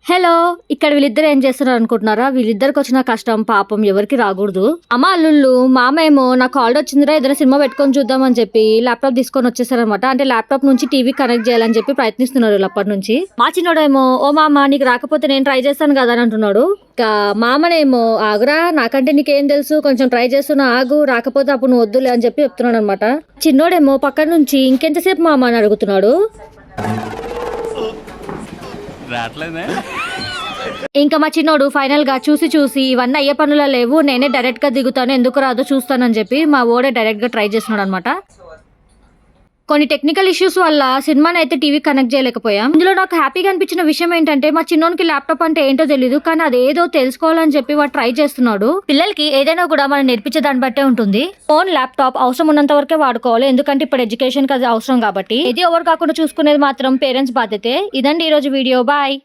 Hello! ఇక్కడ వీళ్ళిద్దరు ఏం చేస్తున్నారు అనుకుంటున్నారా? వీళ్ళిద్దరికి వచ్చిన కష్టం పాపం ఎవరికి రాకూడదు. అమ్మ అల్లుళ్ళు మామేమో నాకు కాల్ వచ్చిందిరా ఏదైనా సినిమా పెట్టుకొని చూద్దామని చెప్పి ల్యాప్టాప్ తీసుకొని వచ్చేసారనమాట. అంటే ల్యాప్టాప్ నుంచి టీవీ కనెక్ట్ చేయాలని చెప్పి ప్రయత్నిస్తున్నారు వీళ్ళు అప్పటి నుంచి. మా చిన్నోడేమో ఓ మామ నీకు రాకపోతే నేను ట్రై చేస్తాను కదా అని అంటున్నాడు. ఇంకా మామనేమో ఆగురా నాకంటే నీకేం తెలుసు కొంచెం ట్రై చేస్తున్నా ఆగు రాకపోతే అప్పుడు నువ్వు వద్దులే అని చెప్పి చెప్తున్నాడు అనమాట. చిన్నోడేమో పక్కన నుంచి ఇంకెంతసేపు మామ అని అడుగుతున్నాడు. ఇంకా మా చిన్నోడు ఫైనల్ గా చూసి ఇవన్నీ అయ్యే పనులా లేవు నేనే డైరెక్ట్ గా దిగుతాను ఎందుకు రాదో చూస్తానని చెప్పి మా ఓడే డైరెక్ట్ గా ట్రై చేస్తున్నాడు అనమాట. కొన్ని టెక్నికల్ ఇష్యూస్ వల్ల సినిమాని అయితే టీవీ కనెక్ట్ చేయలేకపోయాం. ఇందులో నాకు హ్యాపీగా అనిపించిన విషయం ఏంటంటే మా చిన్నోనికి ల్యాప్టాప్ అంటే ఏంటో తెలియదు కానీ అది ఏదో తెలుసుకోవాలని చెప్పి వాడు ట్రై చేస్తున్నాడు. పిల్లలకి ఏదైనా కూడా మనం నేర్పించే దాన్ని బట్టే ఉంటుంది. ఫోన్ ల్యాప్టాప్ అవసరం ఉన్నంత వరకే వాడుకోవాలి ఎందుకంటే ఇప్పుడు ఎడ్యుకేషన్ కి అది అవసరం కాబట్టి. ఇది ఓవర్ కాకుండా చూసుకునేది మాత్రం పేరెంట్స్ బాధ్యతే. ఇదండి ఈ రోజు వీడియో. బాయ్.